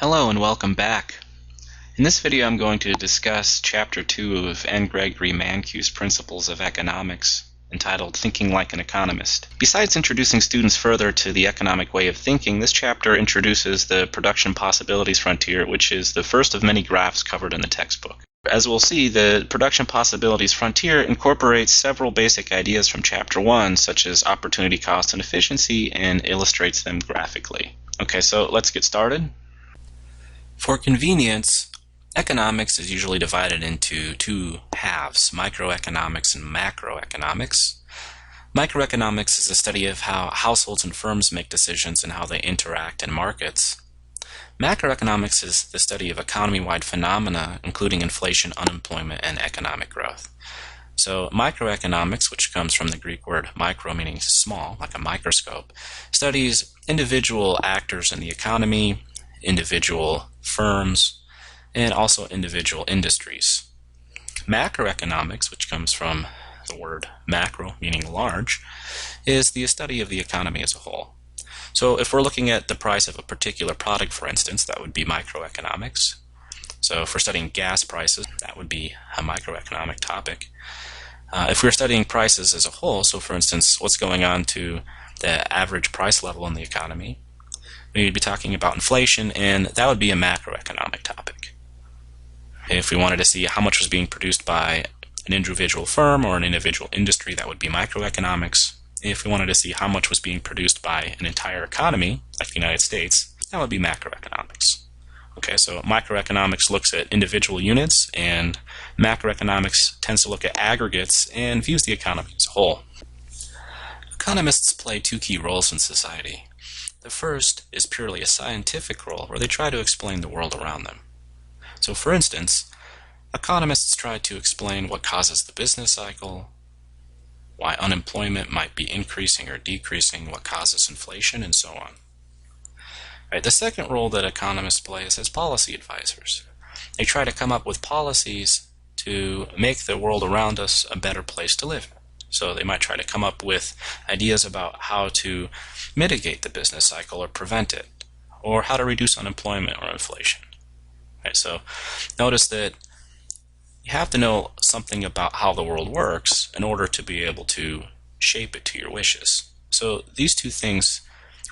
Hello and welcome back. In this video I'm going to discuss Chapter 2 of N. Gregory Mankew's Principles of Economics, entitled Thinking Like an Economist. Besides introducing students further to the economic way of thinking, this chapter introduces the production possibilities frontier, which is the first of many graphs covered in the textbook. As we'll see, the production possibilities frontier incorporates several basic ideas from Chapter 1, such as opportunity cost and efficiency, and illustrates them graphically. Okay, so let's get started. For convenience, economics is usually divided into two halves, microeconomics and macroeconomics. Microeconomics is the study of how households and firms make decisions and how they interact in markets. Macroeconomics is the study of economy-wide phenomena, including inflation, unemployment, and economic growth. So microeconomics, which comes from the Greek word micro, meaning small, like a microscope, studies individual actors in the economy, individual firms, and also individual industries. Macroeconomics, which comes from the word macro, meaning large, is the study of the economy as a whole. So if we're looking at the price of a particular product, for instance, that would be microeconomics. So if we're studying gas prices, that would be a microeconomic topic. If we're studying prices as a whole, so for instance, what's going on to the average price level in the economy, we'd be talking about inflation, and that would be a macroeconomic topic. If we wanted to see how much was being produced by an individual firm or an individual industry, that would be microeconomics. If we wanted to see how much was being produced by an entire economy, like the United States, that would be macroeconomics. Okay, so microeconomics looks at individual units, and macroeconomics tends to look at aggregates and views the economy as a whole. Economists play two key roles in society. The first is purely a scientific role, where they try to explain the world around them. So for instance, economists try to explain what causes the business cycle, why unemployment might be increasing or decreasing, what causes inflation, and so on. Right, the second role that economists play is as policy advisors. They try to come up with policies to make the world around us a better place to live in. So they might try to come up with ideas about how to mitigate the business cycle or prevent it, or how to reduce unemployment or inflation. Right, so notice that you have to know something about how the world works in order to be able to shape it to your wishes. So these two things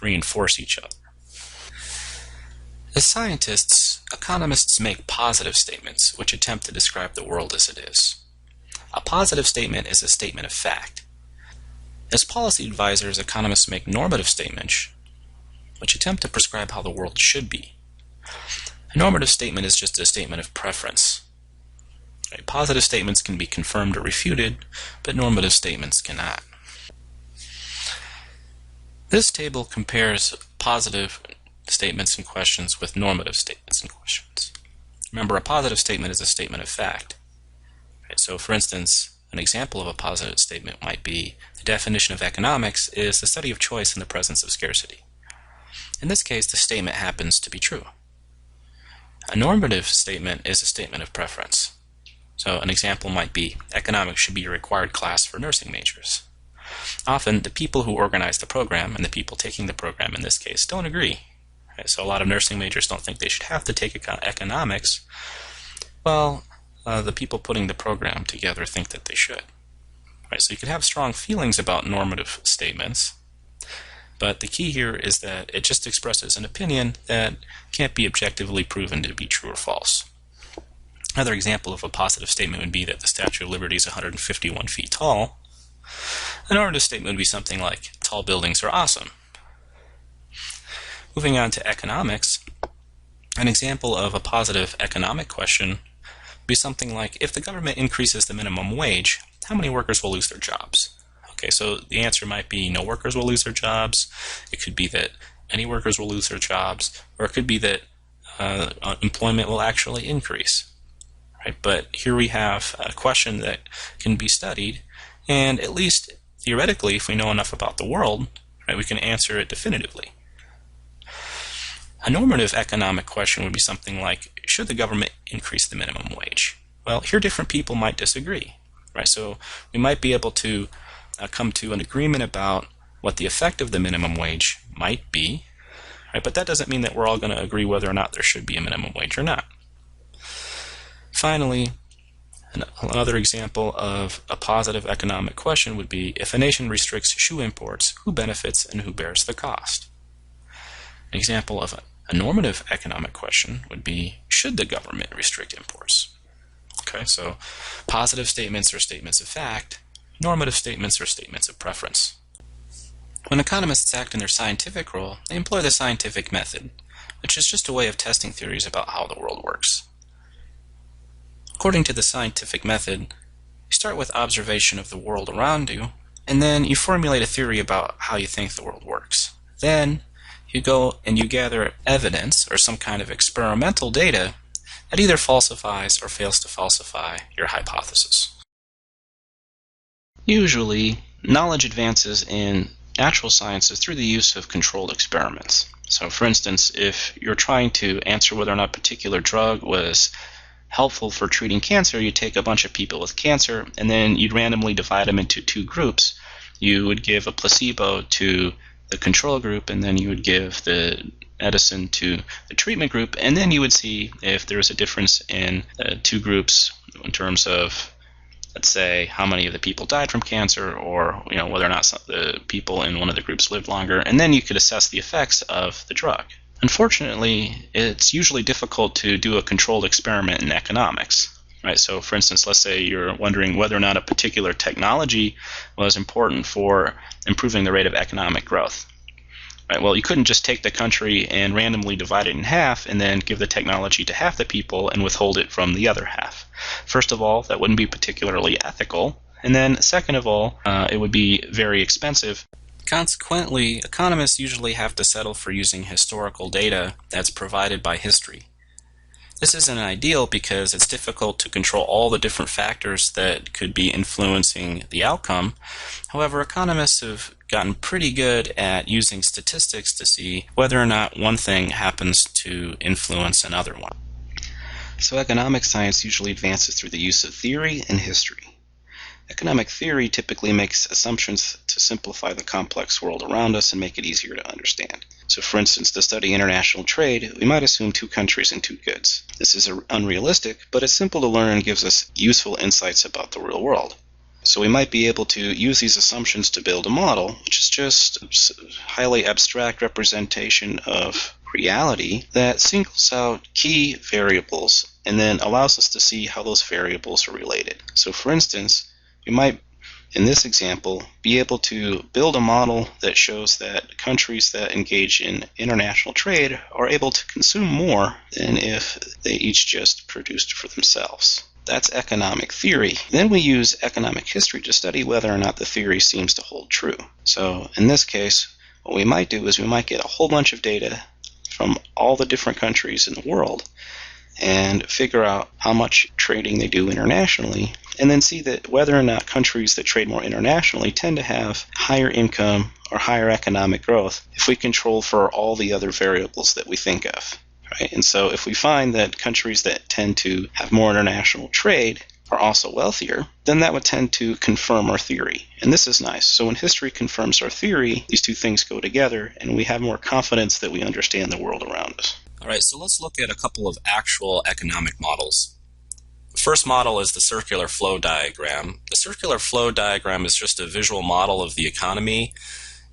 reinforce each other. As scientists, economists make positive statements which attempt to describe the world as it is. A positive statement is a statement of fact. As policy advisors, economists make normative statements which attempt to prescribe how the world should be. A normative statement is just a statement of preference. Right? Positive statements can be confirmed or refuted, but normative statements cannot. This table compares positive statements and questions with normative statements and questions. Remember, a positive statement is a statement of fact. Right, so for instance, an example of a positive statement might be, the definition of economics is the study of choice in the presence of scarcity. In this case, the statement happens to be true. A normative statement is a statement of preference. So an example might be, economics should be a required class for nursing majors. Often, the people who organize the program, and the people taking the program in this case, don't agree. Right, so a lot of nursing majors don't think they should have to take economics. Well, the people putting the program together think that they should. Right, so you can have strong feelings about normative statements, but the key here is that it just expresses an opinion that can't be objectively proven to be true or false. Another example of a positive statement would be that the Statue of Liberty is 151 feet tall. A normative statement would be something like, tall buildings are awesome. Moving on to economics, an example of a positive economic question be something like, if the government increases the minimum wage, how many workers will lose their jobs? Okay, so the answer might be no workers will lose their jobs. It could be that any workers will lose their jobs, or it could be that employment will actually increase. Right? But here we have a question that can be studied, and at least theoretically, if we know enough about the world, right, we can answer it definitively. A normative economic question would be something like, should the government increase the minimum wage? Well, here different people might disagree. Right? So we might be able to come to an agreement about what the effect of the minimum wage might be, right? But that doesn't mean that we're all going to agree whether or not there should be a minimum wage or not. Finally, another example of a positive economic question would be, if a nation restricts shoe imports, who benefits and who bears the cost? An example of a normative economic question would be, should the government restrict imports? Okay, so positive statements are statements of fact, normative statements are statements of preference. When economists act in their scientific role, they employ the scientific method, which is just a way of testing theories about how the world works. According to the scientific method, you start with observation of the world around you, and then you formulate a theory about how you think the world works. Then you go and you gather evidence or some kind of experimental data that either falsifies or fails to falsify your hypothesis. Usually, knowledge advances in natural sciences through the use of controlled experiments. So for instance, if you're trying to answer whether or not a particular drug was helpful for treating cancer, you take a bunch of people with cancer and then you'd randomly divide them into two groups. You would give a placebo to the control group, and then you would give the medicine to the treatment group, and then you would see if there was a difference in the two groups in terms of, let's say, how many of the people died from cancer, or whether or not the people in one of the groups lived longer, and then you could assess the effects of the drug. Unfortunately, it's usually difficult to do a controlled experiment in economics. Right, so for instance, let's say you're wondering whether or not a particular technology was important for improving the rate of economic growth. Right, well, you couldn't just take the country and randomly divide it in half and then give the technology to half the people and withhold it from the other half. First of all, that wouldn't be particularly ethical, and then second of all, it would be very expensive. Consequently, economists usually have to settle for using historical data that's provided by history. This isn't ideal because it's difficult to control all the different factors that could be influencing the outcome. However, economists have gotten pretty good at using statistics to see whether or not one thing happens to influence another one. So economic science usually advances through the use of theory and history. Economic theory typically makes assumptions to simplify the complex world around us and make it easier to understand. So for instance, to study international trade, we might assume two countries and two goods. This is unrealistic, but it's simple to learn and gives us useful insights about the real world. So we might be able to use these assumptions to build a model, which is just a highly abstract representation of reality that singles out key variables and then allows us to see how those variables are related. So for instance, we might, in this example, be able to build a model that shows that countries that engage in international trade are able to consume more than if they each just produced for themselves. That's economic theory. Then we use economic history to study whether or not the theory seems to hold true. So in this case, what we might do is we might get a whole bunch of data from all the different countries in the world and figure out how much trading they do internationally, and then see that whether or not countries that trade more internationally tend to have higher income or higher economic growth if we control for all the other variables that we think of. Right? And so if we find that countries that tend to have more international trade are also wealthier, then that would tend to confirm our theory. And this is nice. So when history confirms our theory, these two things go together, and we have more confidence that we understand the world around us. All right, so let's look at a couple of actual economic models. The first model is the circular flow diagram. The circular flow diagram is just a visual model of the economy,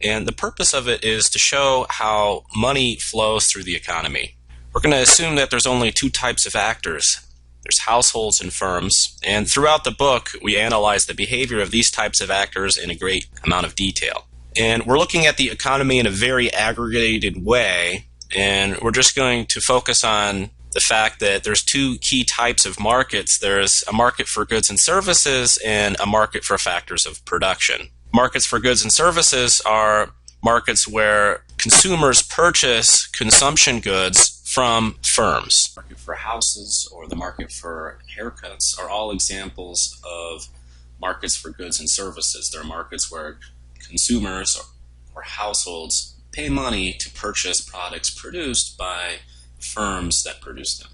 and the purpose of it is to show how money flows through the economy. We're going to assume that there's only two types of actors. There's households and firms, and throughout the book we analyze the behavior of these types of actors in a great amount of detail. And we're looking at the economy in a very aggregated way, and we're just going to focus on the fact that there's two key types of markets. There's a market for goods and services and a market for factors of production. Markets for goods and services are markets where consumers purchase consumption goods from firms. The market for houses or the market for haircuts are all examples of markets for goods and services. They're markets where consumers or households pay money to purchase products produced by firms that produce them.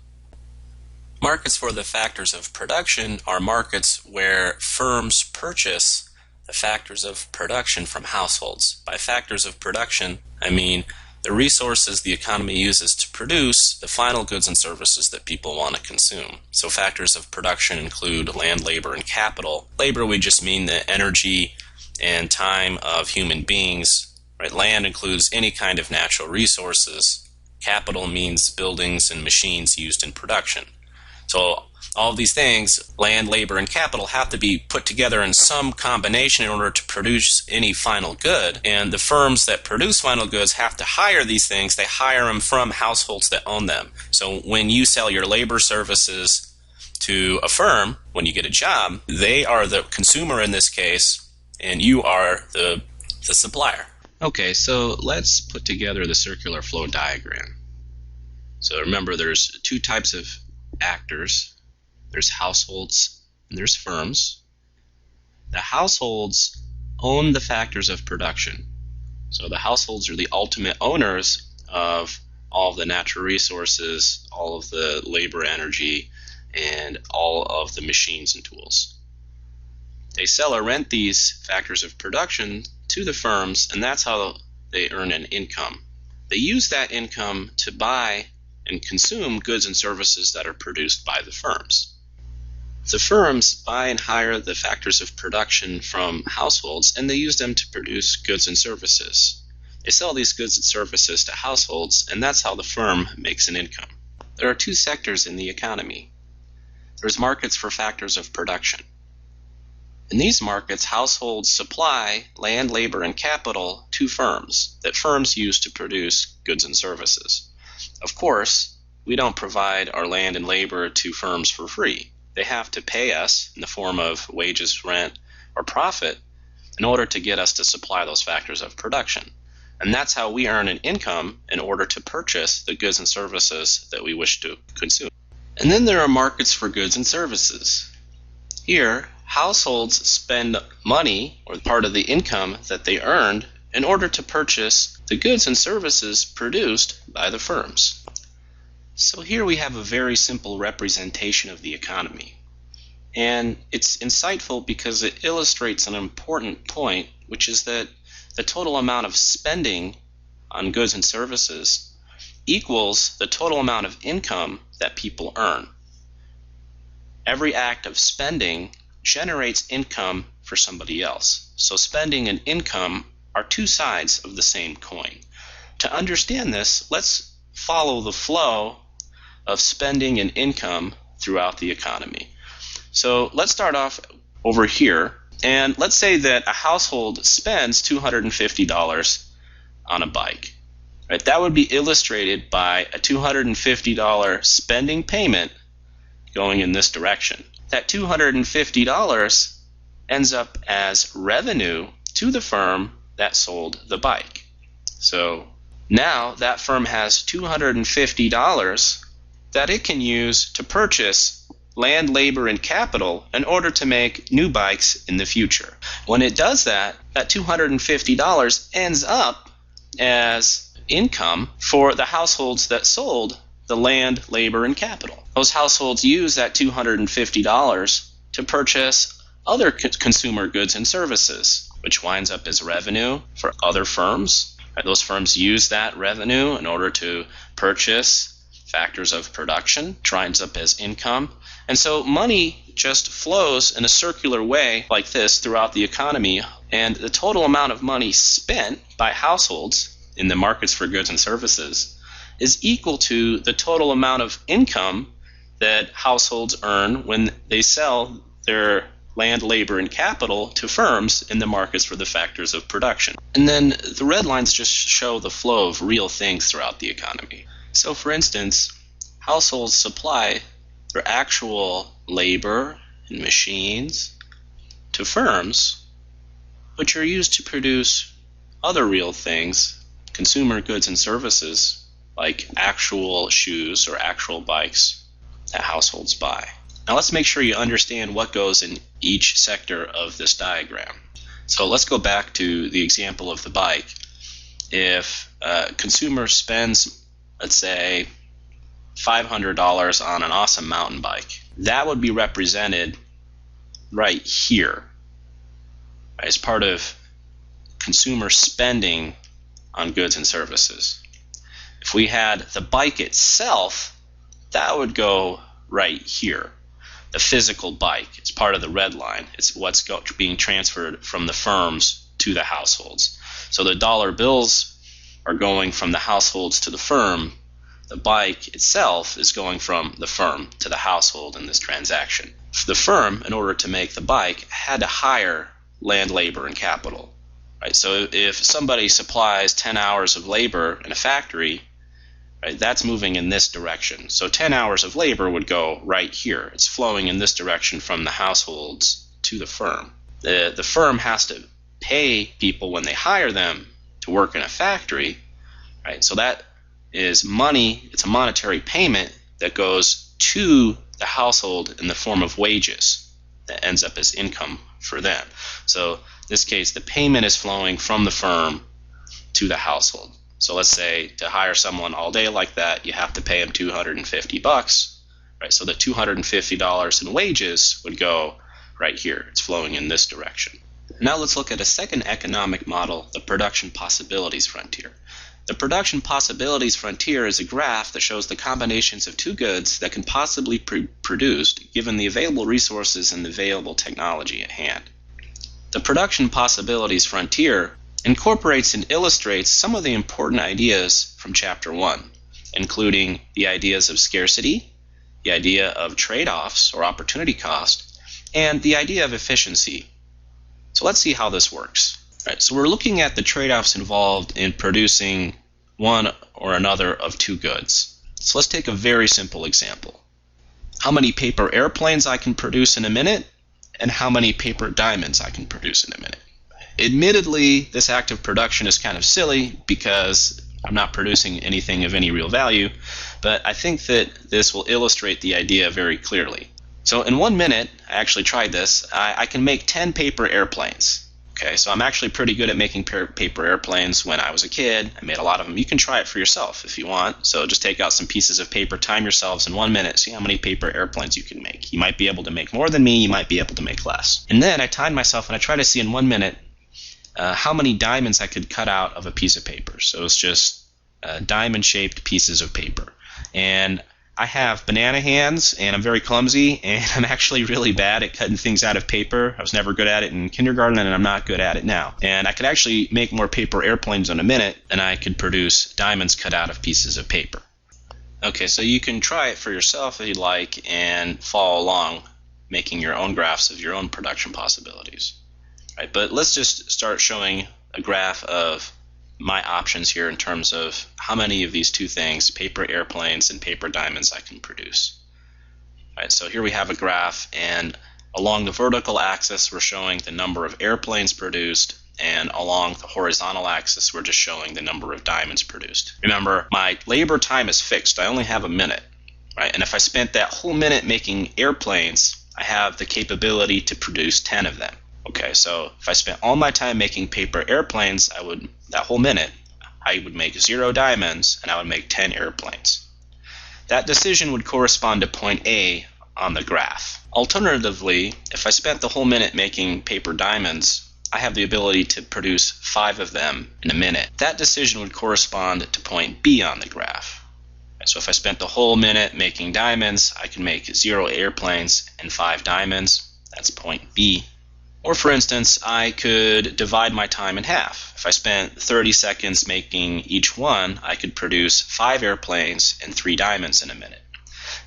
Markets for the factors of production are markets where firms purchase the factors of production from households. By factors of production, I mean the resources the economy uses to produce the final goods and services that people want to consume. So factors of production include land, labor, and capital. Labor, we just mean the energy and time of human beings. Right? Land includes any kind of natural resources. Capital means buildings and machines used in production. So all of these things, land, labor, and capital, have to be put together in some combination in order to produce any final good. And the firms that produce final goods have to hire these things. They hire them from households that own them. So when you sell your labor services to a firm, when you get a job, they are the consumer in this case, and you are the supplier. Okay, so let's put together the circular flow diagram. So remember, there's two types of actors. There's households and there's firms. The households own the factors of production. So the households are the ultimate owners of all of the natural resources, all of the labor, energy, and all of the machines and tools. They sell or rent these factors of production to the firms, and that's how they earn an income. They use that income to buy and consume goods and services that are produced by the firms. The firms buy and hire the factors of production from households, and they use them to produce goods and services. They sell these goods and services to households, and that's how the firm makes an income. There are two sectors in the economy. There's markets for factors of production. In these markets, households supply land, labor, and capital to firms that firms use to produce goods and services. Of course, we don't provide our land and labor to firms for free. They have to pay us in the form of wages, rent, or profit in order to get us to supply those factors of production. And that's how we earn an income in order to purchase the goods and services that we wish to consume. And then there are markets for goods and services. Here, households spend money, or part of the income that they earned, in order to purchase the goods and services produced by the firms. So here we have a very simple representation of the economy. And it's insightful because it illustrates an important point, which is that the total amount of spending on goods and services equals the total amount of income that people earn. Every act of spending generates income for somebody else. So spending and income are two sides of the same coin. To understand this, let's follow the flow of spending and income throughout the economy. So let's start off over here, and let's say that a household spends $250 on a bike. Right? That would be illustrated by a $250 spending payment going in this direction. That $250 ends up as revenue to the firm that sold the bike. So now that firm has $250 that it can use to purchase land, labor, and capital in order to make new bikes in the future. When it does that, that $250 ends up as income for the households that sold the land, labor, and capital. Those households use that $250 to purchase other consumer goods and services, which winds up as revenue for other firms. Those firms use that revenue in order to purchase factors of production, winds up as income. And so money just flows in a circular way like this throughout the economy, and the total amount of money spent by households in the markets for goods and services is equal to the total amount of income that households earn when they sell their land, labor, and capital to firms in the markets for the factors of production. And then the red lines just show the flow of real things throughout the economy. So for instance, households supply their actual labor and machines to firms, which are used to produce other real things, consumer goods and services, like actual shoes or actual bikes that households buy. Now let's make sure you understand what goes in each sector of this diagram. So let's go back to the example of the bike. If a consumer spends, let's say, $500 on an awesome mountain bike, that would be represented right here as part of consumer spending on goods and services. If we had the bike itself, that would go right here. The physical bike, it's part of the red line. It's what's being transferred from the firms to the households. So the dollar bills are going from the households to the firm. The bike itself is going from the firm to the household in this transaction. The firm, in order to make the bike, had to hire land, labor, and capital. Right? So if somebody supplies 10 hours of labor in a factory, right, that's moving in this direction. So 10 hours of labor would go right here. It's flowing in this direction from the households to the firm. The firm has to pay people when they hire them to work in a factory. Right? So that is money. It's a monetary payment that goes to the household in the form of wages that ends up as income for them. So in this case, the payment is flowing from the firm to the household. So let's say to hire someone all day like that, you have to pay them $250, right? So the $250 in wages would go right here. It's flowing in this direction. Now let's look at a second economic model, the production possibilities frontier. The production possibilities frontier is a graph that shows the combinations of two goods that can possibly be produced given the available resources and the available technology at hand. The production possibilities frontier incorporates and illustrates some of the important ideas from Chapter 1, including the ideas of scarcity, the idea of trade-offs or opportunity cost, and the idea of efficiency. So let's see how this works. Right, so we're looking at the trade-offs involved in producing one or another of two goods. So let's take a very simple example. How many paper airplanes I can produce in a minute, and how many paper diamonds I can produce in a minute. Admittedly, this act of production is kind of silly because I'm not producing anything of any real value, but I think that this will illustrate the idea very clearly. So in 1 minute, I actually tried this, I can make 10 paper airplanes. Okay, so I'm actually pretty good at making paper airplanes. When I was a kid, I made a lot of them. You can try it for yourself if you want. So just take out some pieces of paper, time yourselves in 1 minute, see how many paper airplanes you can make. You might be able to make more than me, you might be able to make less. And then I timed myself and I tried to see in 1 minute how many diamonds I could cut out of a piece of paper. So it's just diamond-shaped pieces of paper. And I have banana hands, and I'm very clumsy, and I'm actually really bad at cutting things out of paper. I was never good at it in kindergarten, and I'm not good at it now. And I could actually make more paper airplanes in a minute than I could produce diamonds cut out of pieces of paper. Okay, so you can try it for yourself if you'd like and follow along, making your own graphs of your own production possibilities. Right, but let's just start showing a graph of my options here in terms of how many of these two things, paper airplanes and paper diamonds, I can produce. Right, so here we have a graph, and along the vertical axis we're showing the number of airplanes produced, and along the horizontal axis we're just showing the number of diamonds produced. Remember, my labor time is fixed. I only have a minute. Right? And if I spent that whole minute making airplanes, I have the capability to produce 10 of them. Okay, so if I spent all my time making paper airplanes, that whole minute, I would make 0 diamonds and I would make 10 airplanes. That decision would correspond to point A on the graph. Alternatively, if I spent the whole minute making paper diamonds, I have the ability to produce 5 of them in a minute. That decision would correspond to point B on the graph. So if I spent the whole minute making diamonds, I can make 0 airplanes and 5 diamonds. That's point B. Or for instance, I could divide my time in half. If I spent 30 seconds making each one, I could produce 5 airplanes and 3 diamonds in a minute.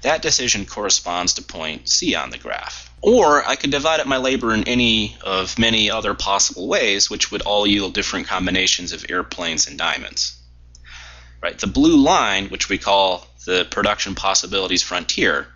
That decision corresponds to point C on the graph. Or I could divide up my labor in any of many other possible ways, which would all yield different combinations of airplanes and diamonds. Right? The blue line, which we call the production possibilities frontier,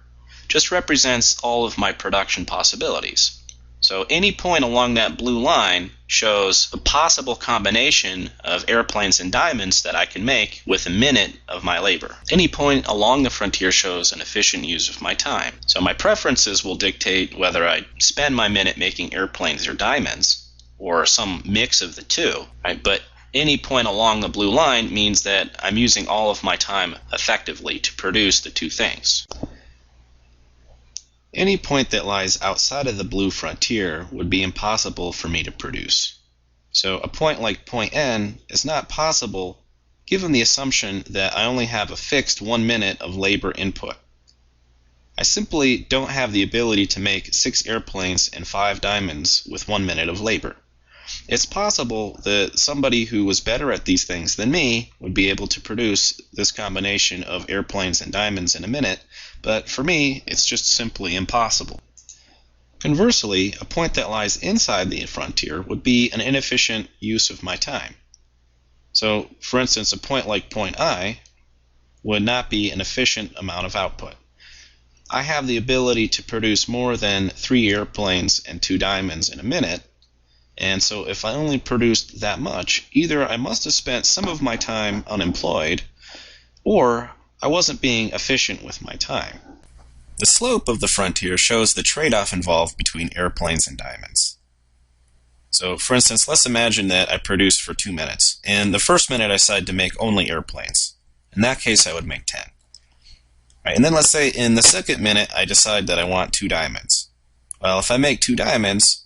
just represents all of my production possibilities. So any point along that blue line shows a possible combination of airplanes and diamonds that I can make with a minute of my labor. Any point along the frontier shows an efficient use of my time. So my preferences will dictate whether I spend my minute making airplanes or diamonds, or some mix of the two. Right? But any point along the blue line means that I'm using all of my time effectively to produce the two things. Any point that lies outside of the blue frontier would be impossible for me to produce. So a point like point N is not possible given the assumption that I only have a fixed 1 minute of labor input. I simply don't have the ability to make 6 airplanes and 5 diamonds with 1 minute of labor. It's possible that somebody who was better at these things than me would be able to produce this combination of airplanes and diamonds in a minute, but for me, it's just simply impossible. Conversely, a point that lies inside the frontier would be an inefficient use of my time. So, for instance, a point like point I would not be an efficient amount of output. I have the ability to produce more than 3 airplanes and 2 diamonds in a minute, and so if I only produced that much, either I must have spent some of my time unemployed, or I wasn't being efficient with my time. The slope of the frontier shows the trade-off involved between airplanes and diamonds. So, for instance, let's imagine that I produced for 2 minutes. In the first minute, I decide to make only airplanes. In that case, I would make 10. Right, and then let's say in the second minute, I decide that I want 2 diamonds. Well, if I make 2 diamonds,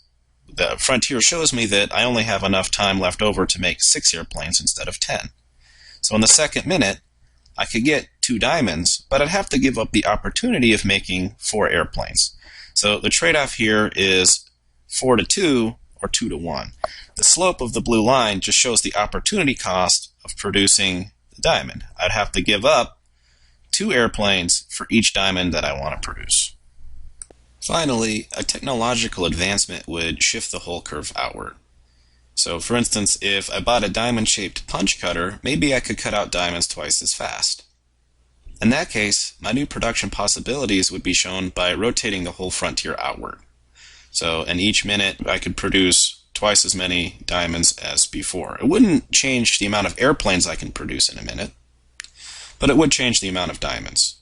the frontier shows me that I only have enough time left over to make 6 airplanes instead of 10. So in the second minute, I could get 2 diamonds, but I'd have to give up the opportunity of making 4 airplanes. So the trade-off here is 4 to 2 or 2 to 1. The slope of the blue line just shows the opportunity cost of producing the diamond. I'd have to give up 2 airplanes for each diamond that I want to produce. Finally, a technological advancement would shift the whole curve outward. So, for instance, if I bought a diamond-shaped punch cutter, maybe I could cut out diamonds twice as fast. In that case, my new production possibilities would be shown by rotating the whole frontier outward. So, in each minute, I could produce twice as many diamonds as before. It wouldn't change the amount of airplanes I can produce in a minute, but it would change the amount of diamonds.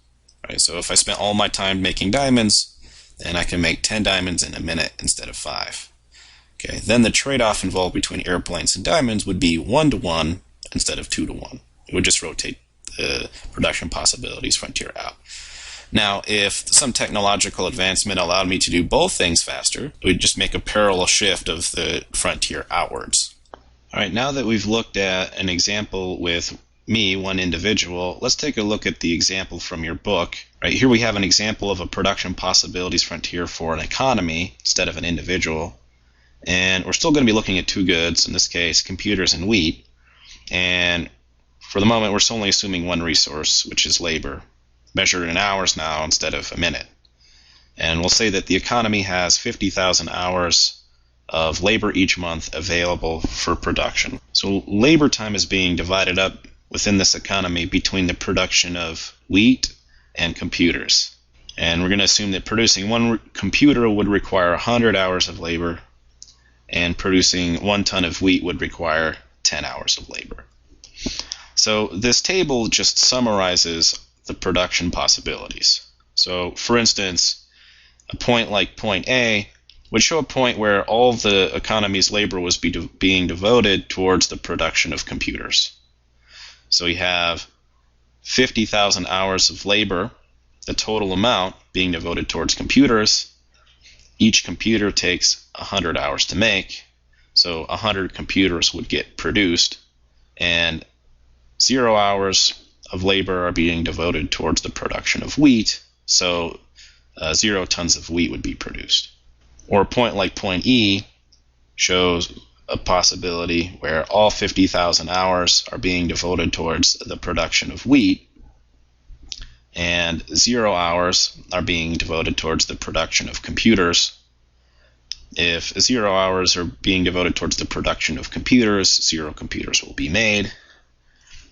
Right? So, if I spent all my time making diamonds, then I can make 10 diamonds in a minute instead of 5. Okay, then the trade-off involved between airplanes and diamonds would be 1 to 1 instead of 2 to 1. It would just rotate the production possibilities frontier out. Now, if some technological advancement allowed me to do both things faster, it would just make a parallel shift of the frontier outwards. All right, now that we've looked at an example with me, one individual, let's take a look at the example from your book. Right here we have an example of a production possibilities frontier for an economy instead of an individual. And we're still going to be looking at 2 goods, in this case, computers and wheat. And for the moment, we're only assuming one resource, which is labor, measured in hours now instead of a minute. And we'll say that the economy has 50,000 hours of labor each month available for production. So labor time is being divided up within this economy between the production of wheat and computers. And we're going to assume that producing one computer would require 100 hours of labor, and producing 1 ton of wheat would require 10 hours of labor. So this table just summarizes the production possibilities. So for instance, a point like point A would show a point where all of the economy's labor was being devoted towards the production of computers. So we have 50,000 hours of labor, the total amount being devoted towards computers. Each computer takes 100 hours to make, so 100 computers would get produced, and 0 hours of labor are being devoted towards the production of wheat, so 0 tons of wheat would be produced. Or a point like point E shows a possibility where all 50,000 hours are being devoted towards the production of wheat, and 0 hours are being devoted towards the production of computers. If 0 hours are being devoted towards the production of computers, 0 computers will be made.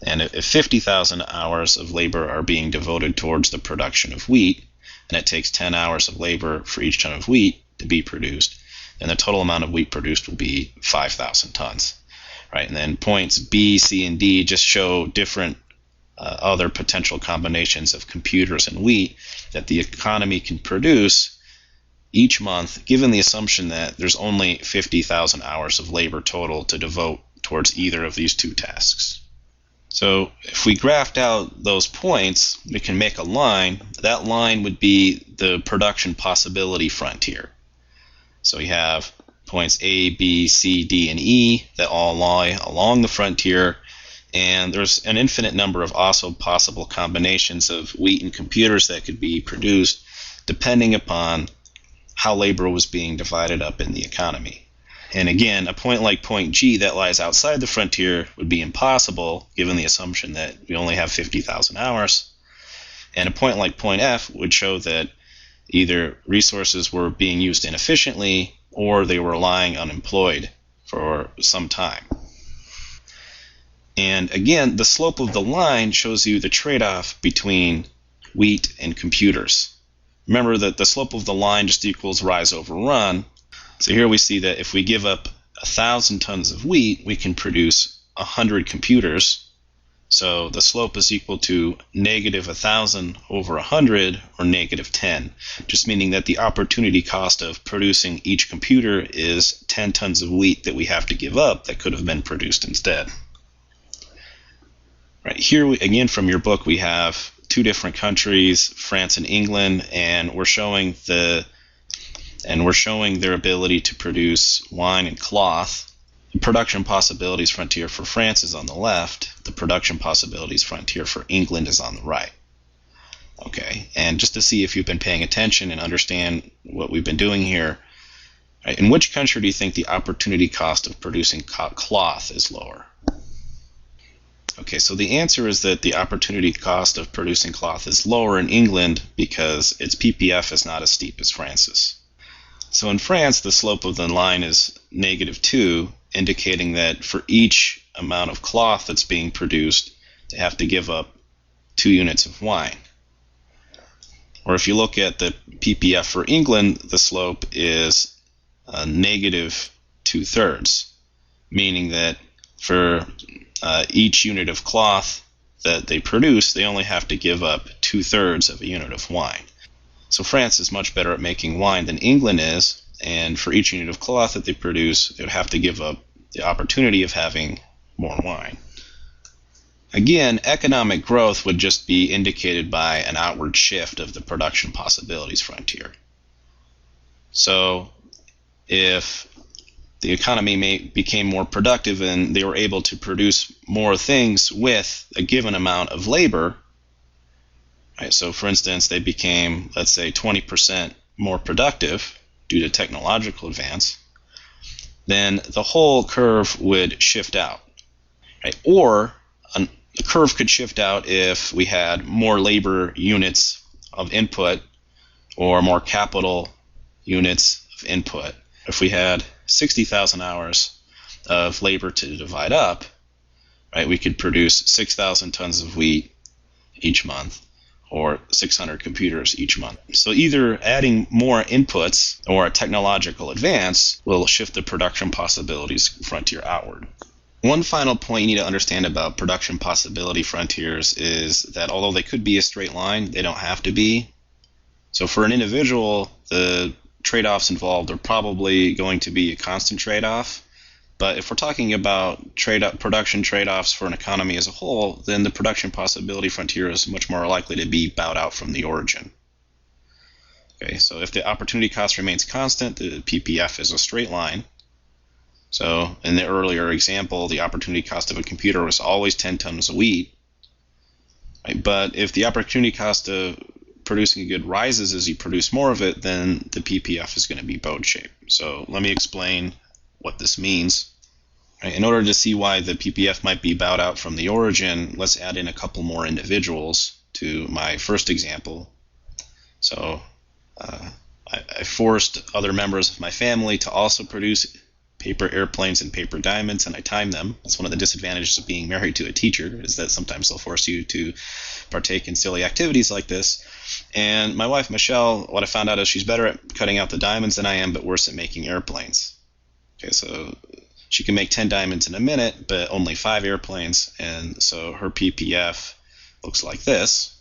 And if 50,000 hours of labor are being devoted towards the production of wheat, and it takes 10 hours of labor for each ton of wheat to be produced, then the total amount of wheat produced will be 5,000 tons. Right? And then points B, C, and D just show different other potential combinations of computers and wheat that the economy can produce each month, given the assumption that there's only 50,000 hours of labor total to devote towards either of these 2 tasks. So if we graphed out those points, we can make a line. That line would be the production possibility frontier. So we have points A, B, C, D, and E that all lie along the frontier, And there's an infinite number of also possible combinations of wheat and computers that could be produced depending upon how labor was being divided up in the economy. And again, a point like point G that lies outside the frontier would be impossible given the assumption that we only have 50,000 hours. And a point like point F would show that either resources were being used inefficiently or they were lying unemployed for some time. And again, the slope of the line shows you the trade-off between wheat and computers. Remember that the slope of the line just equals rise over run. So here we see that if we give up 1,000 tons of wheat, we can produce 100 computers. So the slope is equal to negative 1,000 over 100, or negative 10, just meaning that the opportunity cost of producing each computer is 10 tons of wheat that we have to give up that could have been produced instead. Right here, again from your book, we have two different countries, France and England, and we're showing their ability to produce wine and cloth. The production possibilities frontier for France is on the left. The production possibilities frontier for England is on the right. Okay, and just to see if you've been paying attention and understand what we've been doing here, right, in which country do you think the opportunity cost of producing cloth is lower? Okay, so the answer is that the opportunity cost of producing cloth is lower in England because its PPF is not as steep as France's. So in France, the slope of the line is negative 2, indicating that for each amount of cloth that's being produced, they have to give up 2 units of wine. Or if you look at the PPF for England, the slope is negative 2/3, meaning that for each unit of cloth that they produce, they only have to give up 2/3 of a unit of wine. So France is much better at making wine than England is, and for each unit of cloth that they produce, they would have to give up the opportunity of having more wine. Again, economic growth would just be indicated by an outward shift of the production possibilities frontier. So if the economy became more productive and they were able to produce more things with a given amount of labor, right, so for instance, they became, let's say, 20% more productive due to technological advance, then the whole curve would shift out. Right? Or the curve could shift out if we had more labor units of input or more capital units of input. If we had 60,000 hours of labor to divide up, right, we could produce 6,000 tons of wheat each month, or 600 computers each month. So either adding more inputs or a technological advance will shift the production possibilities frontier outward. One final point you need to understand about production possibility frontiers is that although they could be a straight line, they don't have to be. So for an individual, the trade-offs involved are probably going to be a constant trade-off. But if we're talking about production trade-offs for an economy as a whole, then the production possibility frontier is much more likely to be bowed out from the origin. Okay, so if the opportunity cost remains constant, the PPF is a straight line. So in the earlier example, the opportunity cost of a computer was always 10 tons of wheat. Right? But if the opportunity cost of producing a good rises as you produce more of it, then the PPF is going to be boat-shaped. So let me explain what this means. In order to see why the PPF might be bowed out from the origin, let's add in a couple more individuals to my first example. So I forced other members of my family to also produce paper airplanes and paper diamonds, and I timed them. That's one of the disadvantages of being married to a teacher, is that sometimes they'll force you to partake in silly activities like this. And my wife, Michelle, what I found out is she's better at cutting out the diamonds than I am, but worse at making airplanes. Okay, so she can make 10 diamonds in a minute, but only 5 airplanes, and so her PPF looks like this.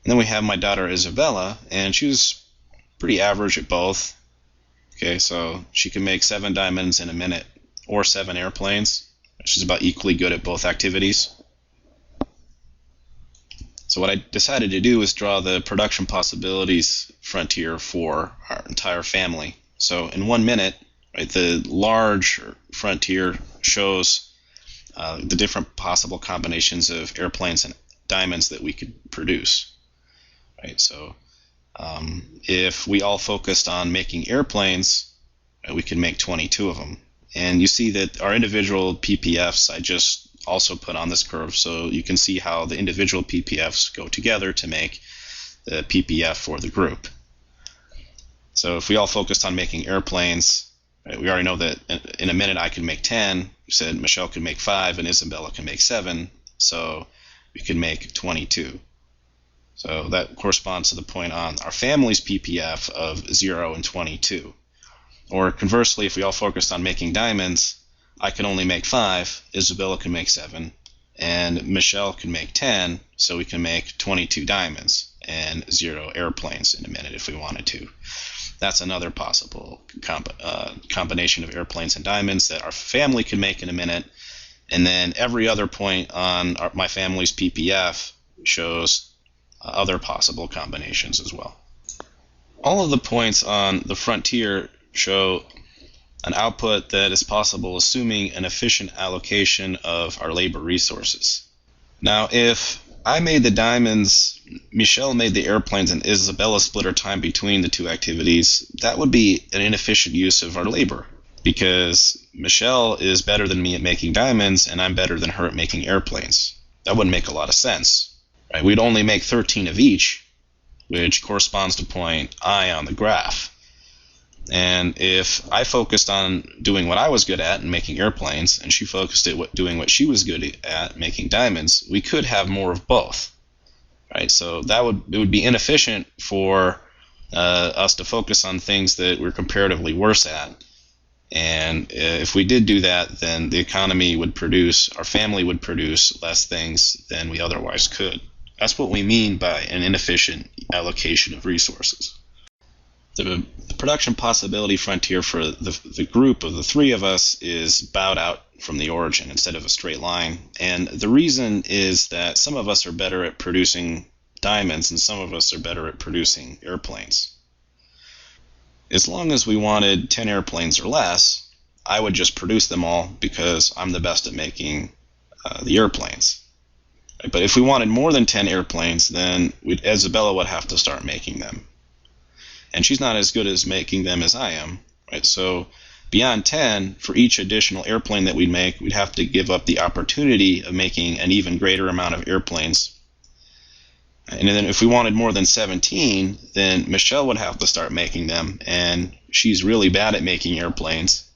And then we have my daughter, Isabella, and she was pretty average at both. Okay, so she can make 7 diamonds in a minute or 7 airplanes. She's about equally good at both activities. So what I decided to do was draw the production possibilities frontier for our entire family. So in 1 minute, Right? The large frontier shows the different possible combinations of airplanes and diamonds that we could produce. Right? So if we all focused on making airplanes, we could make 22 of them. And you see that our individual PPFs I just also put on this curve, so you can see how the individual PPFs go together to make the PPF for the group. So if we all focused on making airplanes, right, we already know that in a minute I can make 10. We said Michelle can make 5 and Isabella can make 7, so we can make 22. So that corresponds to the point on our family's PPF of 0 and 22. Or conversely, if we all focused on making diamonds, I can only make 5, Isabella can make 7, and Michelle can make 10, so we can make 22 diamonds and 0 airplanes in a minute if we wanted to. That's another possible combination of airplanes and diamonds that our family can make in a minute. And then every other point on my family's PPF shows other possible combinations as well. All of the points on the frontier show an output that is possible assuming an efficient allocation of our labor resources. Now, if I made the diamonds, Michelle made the airplanes, and Isabella split her time between the two activities, that would be an inefficient use of our labor, because Michelle is better than me at making diamonds, and I'm better than her at making airplanes. That wouldn't make a lot of sense. Right? We'd only make 13 of each, which corresponds to point I on the graph. And if I focused on doing what I was good at and making airplanes, and she focused at doing what she was good at making diamonds, we could have more of both. Right? So it would be inefficient for us to focus on things that we're comparatively worse at. And if we did do that, then the economy would produce, our family would produce less things than we otherwise could. That's what we mean by an inefficient allocation of resources. The production possibility frontier for the group of the three of us is bowed out from the origin instead of a straight line. And the reason is that some of us are better at producing diamonds and some of us are better at producing airplanes. As long as we wanted 10 airplanes or less, I would just produce them all because I'm the best at making the airplanes. But if we wanted more than 10 airplanes, then Isabella would have to start making them. And she's not as good as making them as I am, right? So beyond 10, for each additional airplane that we'd make, we'd have to give up the opportunity of making an even greater amount of airplanes. And then if we wanted more than 17, then Michelle would have to start making them, and she's really bad at making airplanes.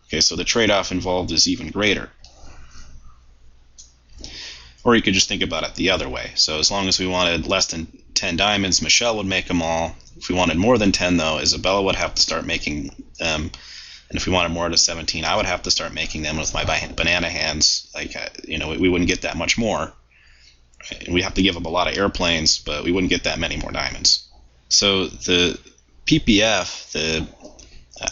Okay, so the trade-off involved is even greater. Or you could just think about it the other way. So as long as we wanted less than 10 diamonds, Michelle would make them all. If we wanted more than 10, though, Isabella would have to start making them. And if we wanted more than 17, I would have to start making them with my banana hands. We wouldn't get that much more. We'd have to give up a lot of airplanes, but we wouldn't get that many more diamonds. So the PPF, the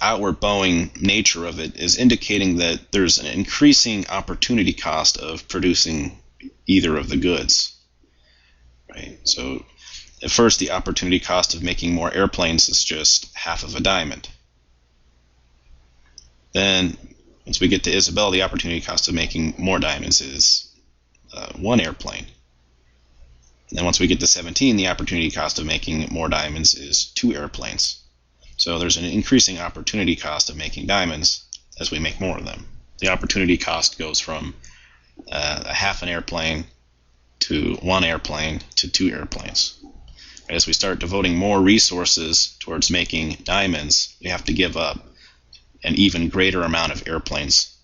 outward bowing nature of it, is indicating that there's an increasing opportunity cost of producing either of the goods. Right? So at first, the opportunity cost of making more airplanes is just half of a diamond. Then, once we get to Isabella, the opportunity cost of making more diamonds is 1 airplane. And then once we get to 17, the opportunity cost of making more diamonds is 2 airplanes. So there's an increasing opportunity cost of making diamonds as we make more of them. The opportunity cost goes from a half an airplane to 1 airplane to 2 airplanes. As we start devoting more resources towards making diamonds, we have to give up an even greater amount of airplanes.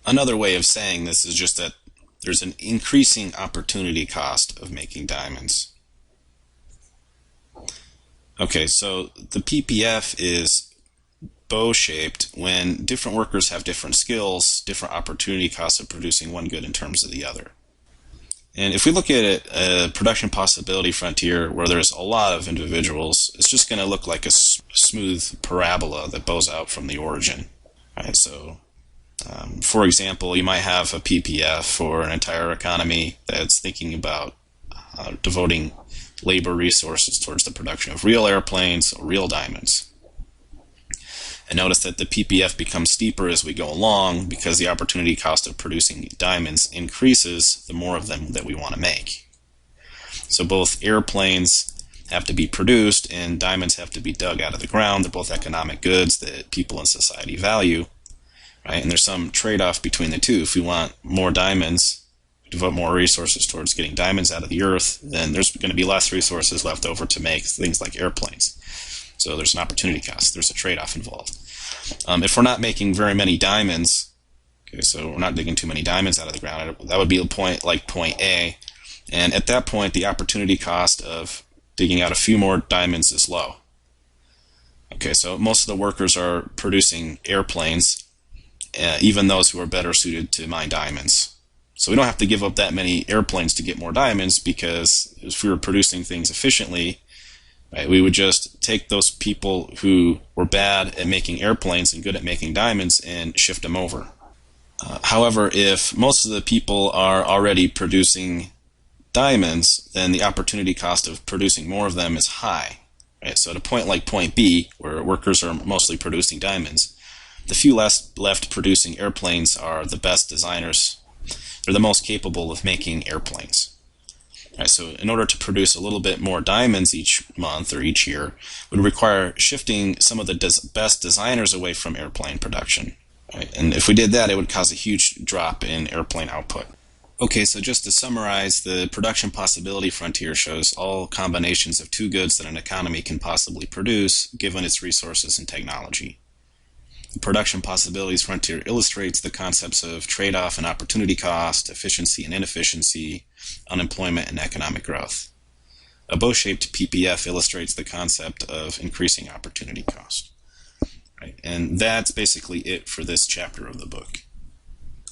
Another way of saying this is just that there's an increasing opportunity cost of making diamonds. Okay, so the PPF is bow-shaped when different workers have different skills, different opportunity costs of producing one good in terms of the other. And if we look at a production possibility frontier where there's a lot of individuals, it's just going to look like a smooth parabola that bows out from the origin. Right, so for example, you might have a PPF for an entire economy that's thinking about devoting labor resources towards the production of real airplanes or real diamonds. And notice that the PPF becomes steeper as we go along because the opportunity cost of producing diamonds increases the more of them that we want to make. So both airplanes have to be produced and diamonds have to be dug out of the ground. They're both economic goods that people in society value, right? And there's some trade-off between the two. If we want more diamonds, devote more resources towards getting diamonds out of the earth, then there's going to be less resources left over to make things like airplanes. So there's an opportunity cost. There's a trade-off involved. If we're not making very many diamonds, okay, so we're not digging too many diamonds out of the ground, that would be a point like point A. And at that point, the opportunity cost of digging out a few more diamonds is low. Okay, so most of the workers are producing airplanes, even those who are better suited to mine diamonds. So we don't have to give up that many airplanes to get more diamonds, because if we were producing things efficiently, right, we would just take those people who were bad at making airplanes and good at making diamonds and shift them over. However, if most of the people are already producing diamonds, then the opportunity cost of producing more of them is high. Right? So at a point like point B, where workers are mostly producing diamonds, the few left producing airplanes are the best designers. They're the most capable of making airplanes. Right, so in order to produce a little bit more diamonds each month or each year would require shifting some of the best designers away from airplane production. Right? And if we did that, it would cause a huge drop in airplane output. Okay, so just to summarize, the production possibility frontier shows all combinations of two goods that an economy can possibly produce given its resources and technology. The production possibilities frontier illustrates the concepts of trade-off and opportunity cost, efficiency and inefficiency, unemployment and economic growth. A bow-shaped PPF illustrates the concept of increasing opportunity cost. Right? And that's basically it for this chapter of the book.